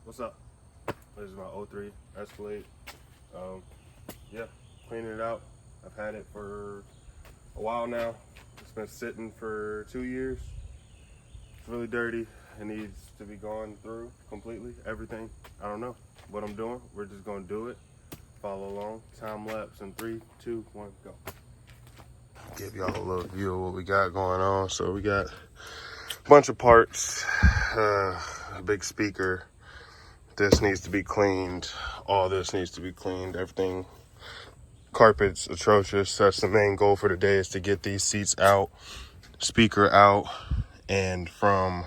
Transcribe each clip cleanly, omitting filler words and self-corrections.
What's up? This is my 03 Escalade. Yeah, cleaning it out. I've had it for a while now. It's been sitting for 2 years. It's really dirty. It needs to be gone through completely. Everything. I don't know what I'm doing. We're just gonna do it. Follow along. Time lapse in 3, 2, 1, go. Give y'all a little view of what we got going on. So we got a bunch of parts, a big speaker. This needs to be cleaned. All this needs to be cleaned. Everything. Carpet's atrocious. That's the main goal for today, is to get these seats out, speaker out, and from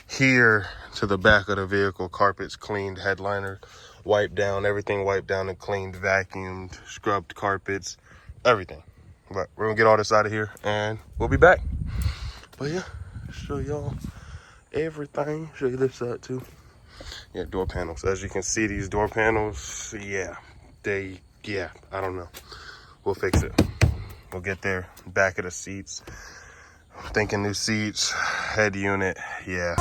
here to the back of the vehicle, carpet's cleaned, headliner wiped down, everything wiped down and cleaned, vacuumed, scrubbed carpets, everything. But we're gonna get all this out of here and we'll be back. But yeah, show y'all everything. Show you this side too. Yeah, door panels. As you can see, these door panels, I don't know. We'll fix it. We'll get there. Back of the seats. I'm thinking new seats, head unit, yeah.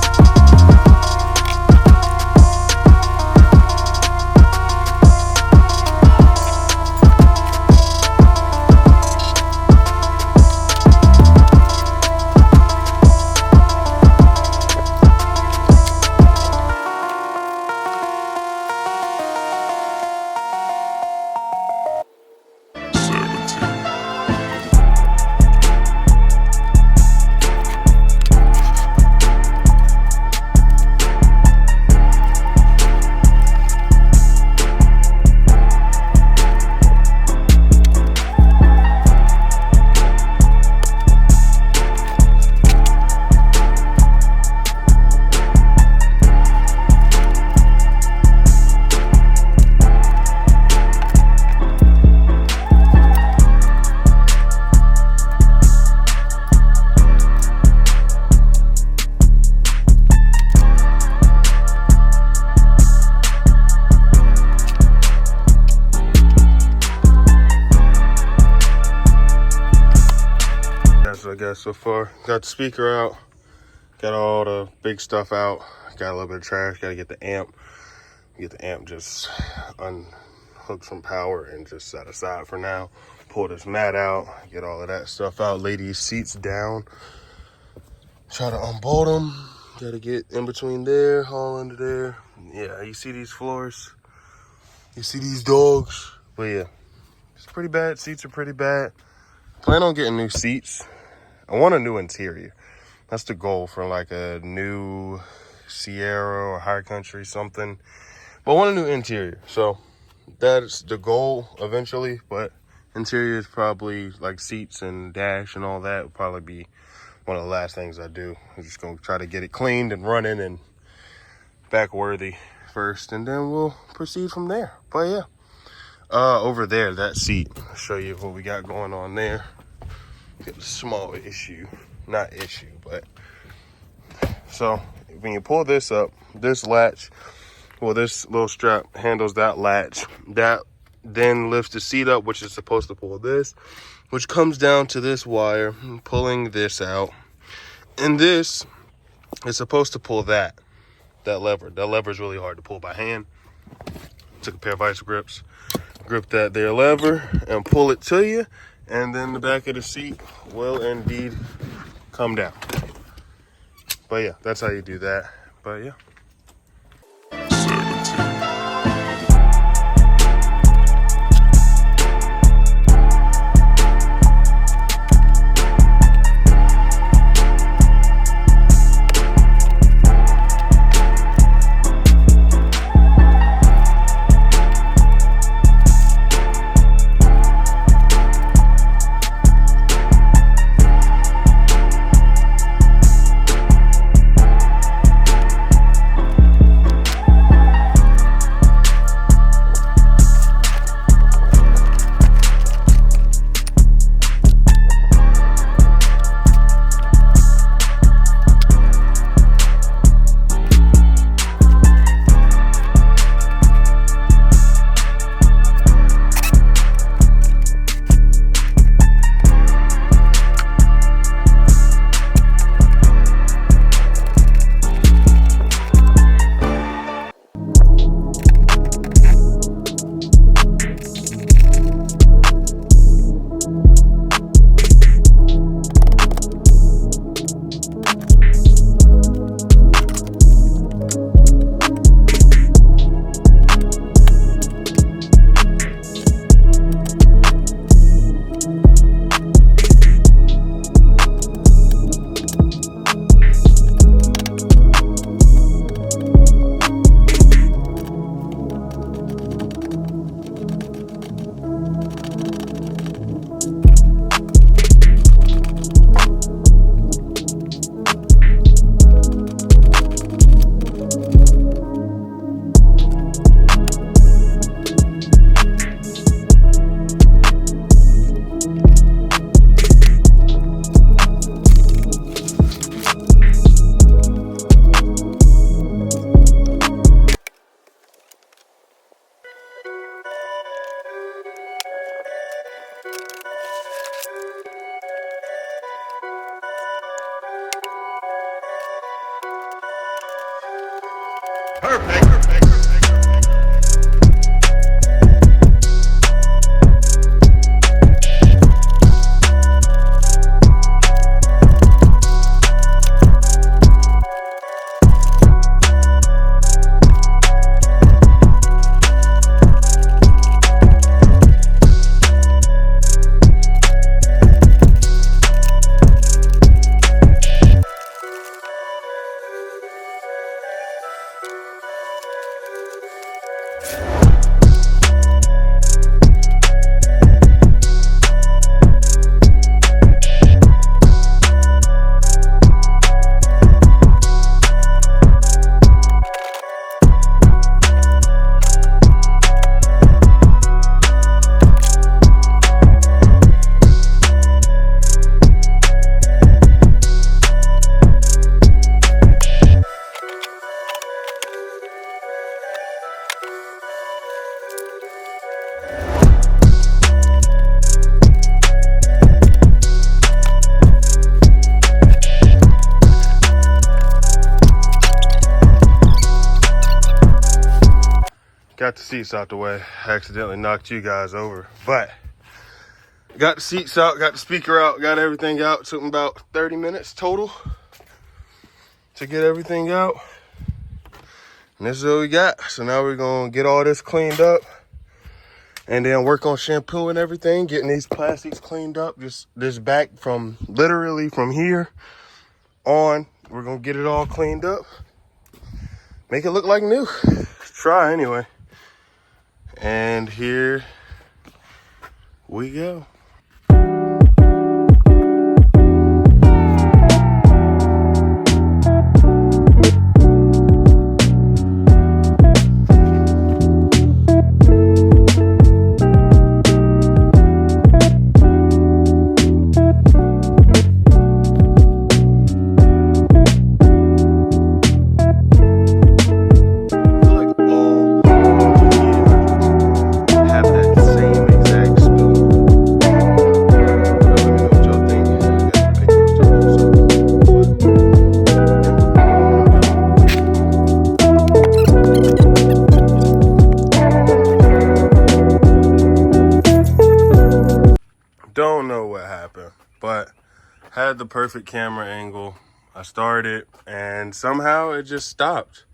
I guess so far, got the speaker out, got all the big stuff out, got a little bit of trash, gotta get the amp just unhooked from power and just set aside for now. Pull this mat out, get all of that stuff out, lay these seats down, try to unbolt them, gotta get in between there, all under there. Yeah, you see these floors, you see these dogs, but yeah, it's pretty bad. Seats are pretty bad. Plan on getting new seats. I want a new interior. That's the goal for like a new Sierra or High Country, something. But I want a new interior. So that's the goal eventually. But interior is probably like seats and dash and all that will probably be one of the last things I do. I'm just going to try to get it cleaned and running and back worthy first. And then we'll proceed from there. But yeah, over there, that seat. I'll show you what we got going on there. Got a small issue, not issue, but so when you pull this up, this latch, well, this little strap handles that latch, that then lifts the seat up, which is supposed to pull this, which comes down to this wire, pulling this out, and this is supposed to pull that lever. That lever is really hard to pull by hand. Took a pair of vice grips, grip that there lever and pull it to you. And then the back of the seat will indeed come down. But yeah, that's how you do that. But yeah. Got the seats out the way. Accidentally knocked you guys over. But got the seats out, got the speaker out, got everything out. Took me about 30 minutes total to get everything out. And this is what we got. So now we're gonna get all this cleaned up and then work on shampoo and everything, getting these plastics cleaned up. Just this back from literally from here on. We're gonna get it all cleaned up. Make it look like new. Try anyway. And here we go. Don't know what happened, but had the perfect camera angle. I started and somehow it just stopped.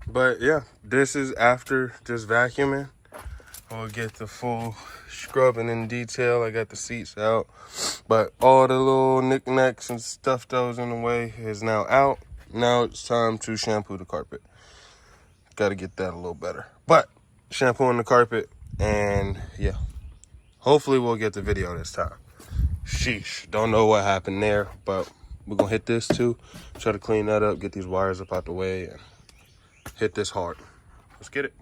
But yeah, this is after just vacuuming. We'll get the full scrubbing in detail. I got the seats out, but all the little knickknacks and stuff that was in the way is now out. Now it's time to shampoo the carpet. Got to get that a little better. But shampooing the carpet, and yeah, hopefully we'll get the video this time. Sheesh, don't know what happened there, but we're gonna hit this too. Try to clean that up, get these wires up out the way, and hit this hard. Let's get it.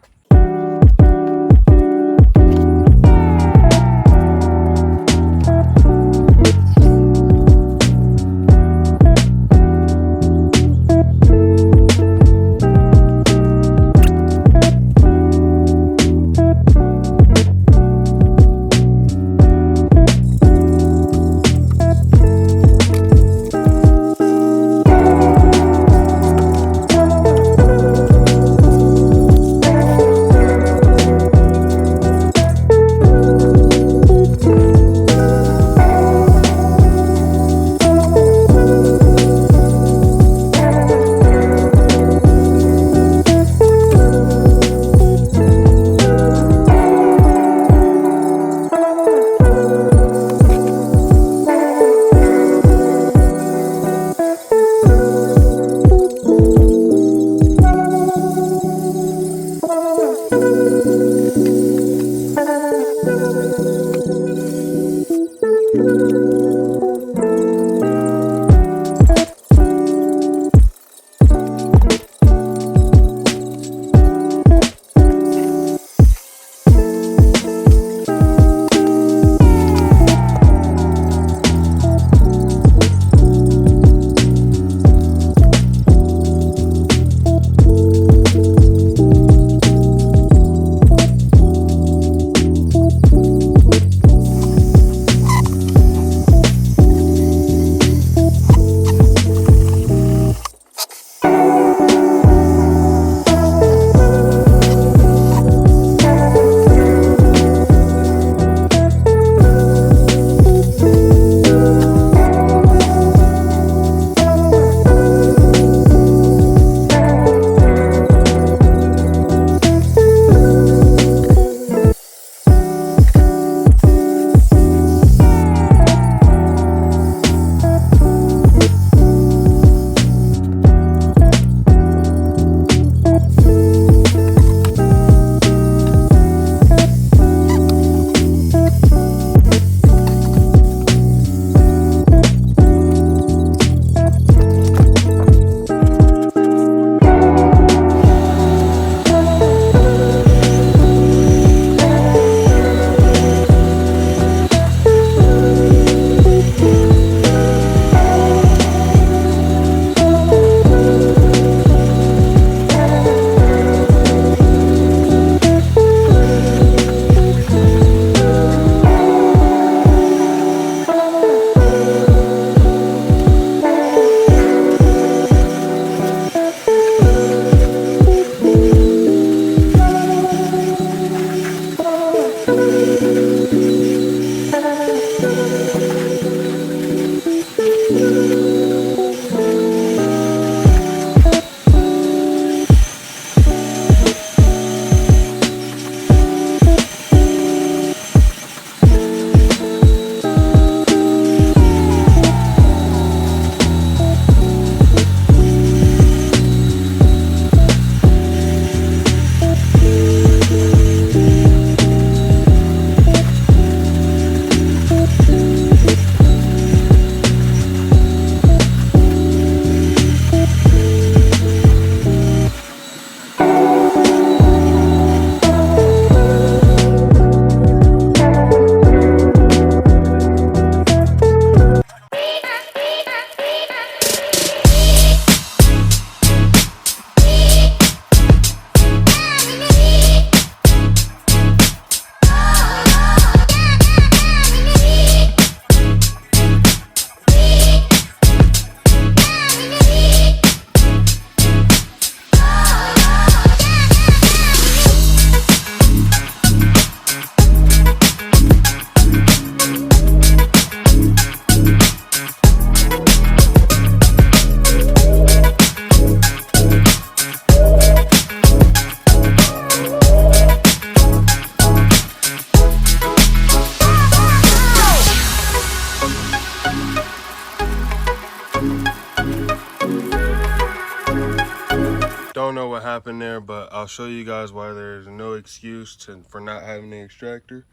don't know what happened there, but I'll show you guys why there's no excuse for not having the extractor.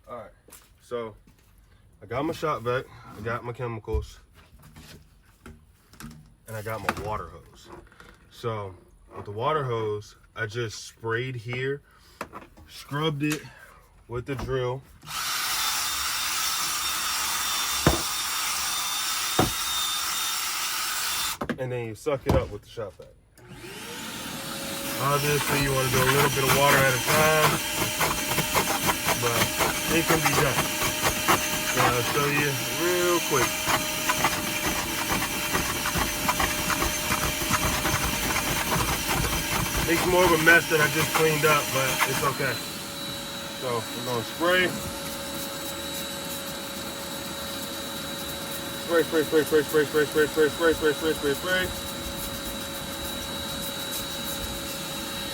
All right, so I got my shop vac, I got my chemicals, and I got my water hose. So with the water hose, I just sprayed here, scrubbed it with the drill. And then you suck it up with the shop vac. Obviously, you want to do a little bit of water at a time, but it can be done. So I'll show you real quick. Makes more of a mess that I just cleaned up, but it's okay. So we're gonna spray. Spray, spray, spray, spray, spray, spray, spray, spray, spray, spray, spray, spray, spray.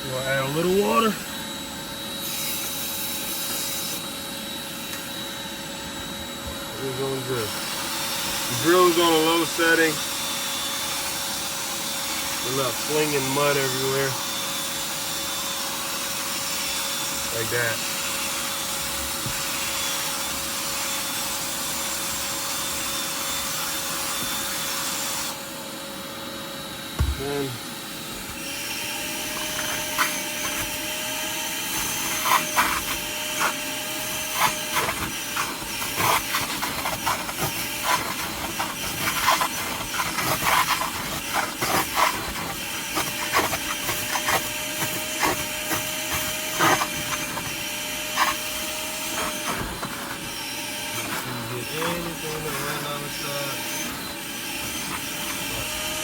You want to add a little water. We're going to drill. The drill is on a low setting. We're not flinging mud everywhere. Like that. Then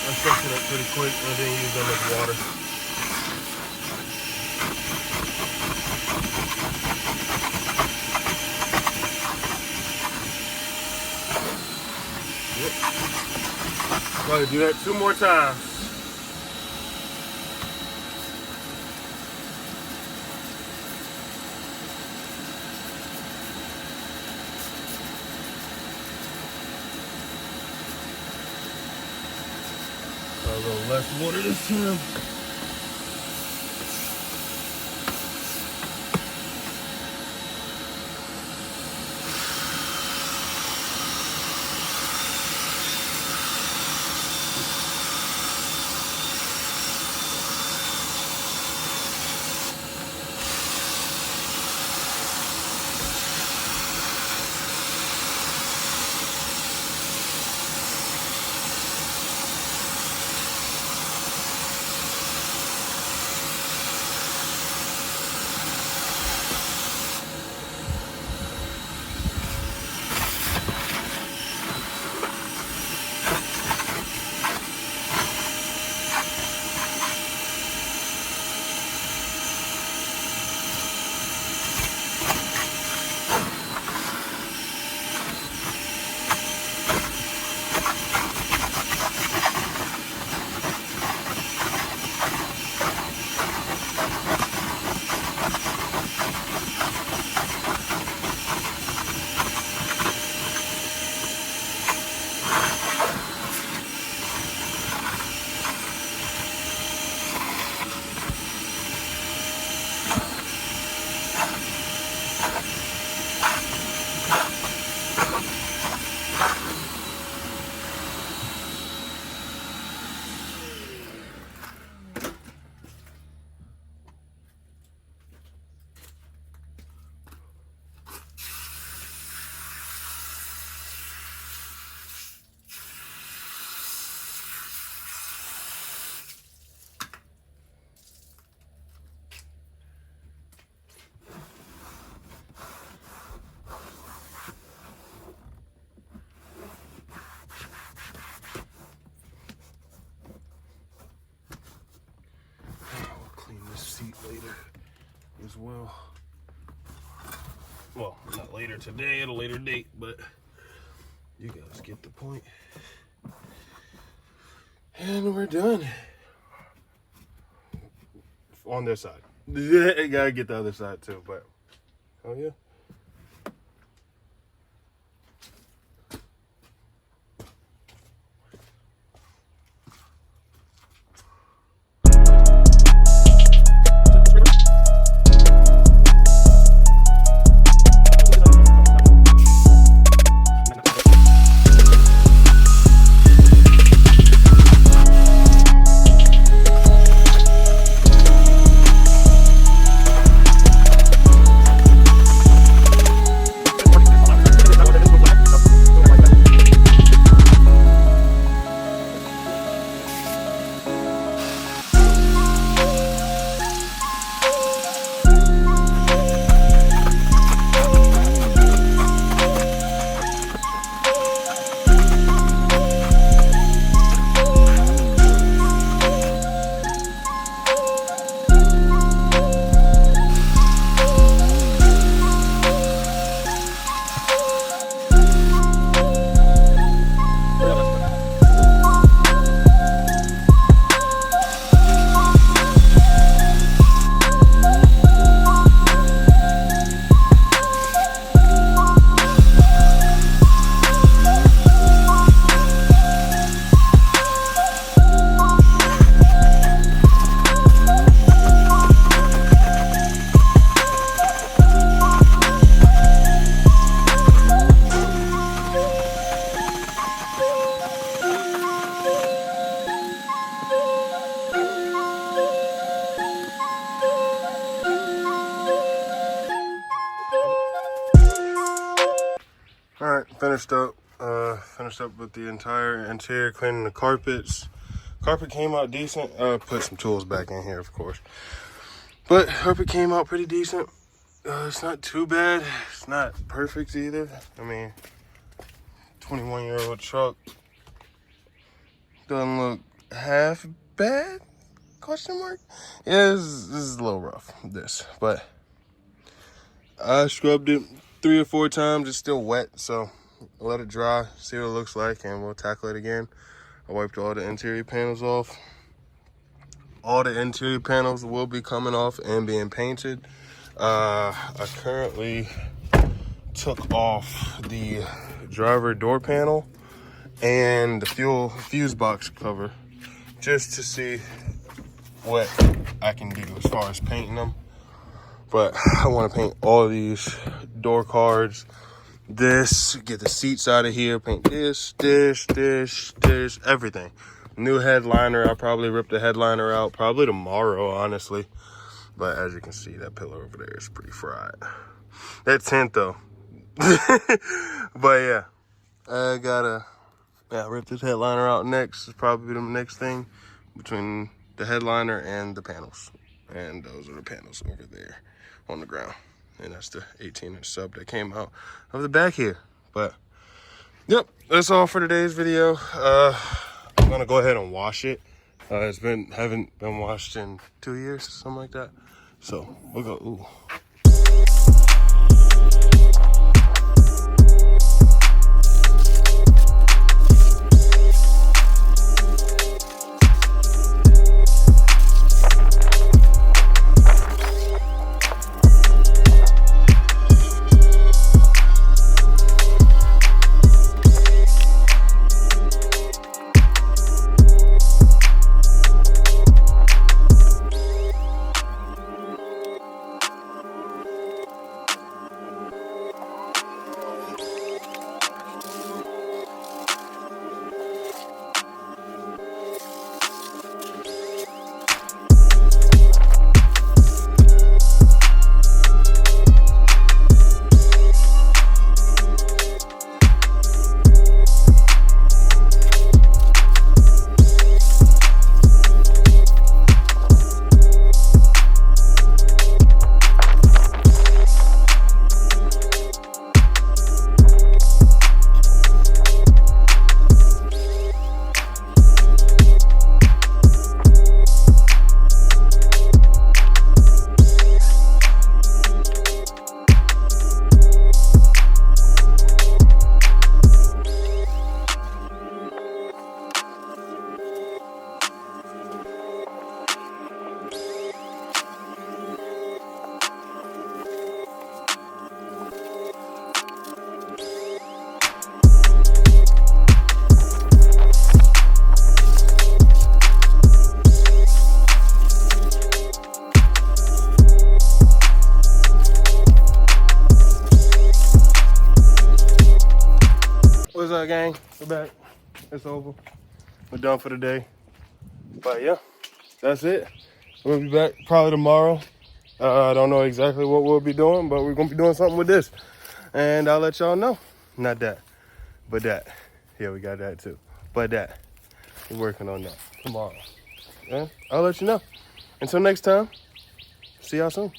I sucked it up pretty quick and I didn't use that much water. Yep. Go ahead, do that 2 more times. A little less water this time. Later as well. Well, not later today, at a later date, but you guys get the point. And we're done. On this side. I gotta get the other side too, but oh yeah. finished up with the entire interior, cleaning the carpets. Carpet came out decent. Put some tools back in here, of course, but carpet came out pretty decent. It's not too bad. It's not perfect either. I mean, 21-year-old truck doesn't look half bad, question mark. Yeah, this is a little rough, but I scrubbed it 3 or 4 times. It's still wet, so I'll let it dry, see what it looks like, and we'll tackle it again. I wiped all the interior panels off. All the interior panels will be coming off and being painted. I currently took off the driver door panel and the fuse box cover just to see what I can do as far as painting them. But I want to paint all these door cards, this, get the seats out of here, paint this, everything. New headliner. I'll probably rip the headliner out probably tomorrow, honestly. But as you can see, that pillar over there is pretty fried. That tint though. But yeah, I gotta rip this headliner out next. It's probably the next thing between the headliner and the panels. And those are the panels over there on the ground. And that's the 18-inch sub that came out of the back here. But yep, that's all for today's video. I'm gonna go ahead and wash it. Haven't been washed in 2 years, something like that. So we'll go. Ooh. What's up, gang? We're back. It's over. We're done for the day. But yeah, that's it. We'll be back probably tomorrow. I don't know exactly what we'll be doing, but we're gonna be doing something with this, and I'll let y'all know. Not that, but that. Yeah, we got that too. But that. We're working on that tomorrow. Yeah, I'll let you know. Until next time, see y'all soon.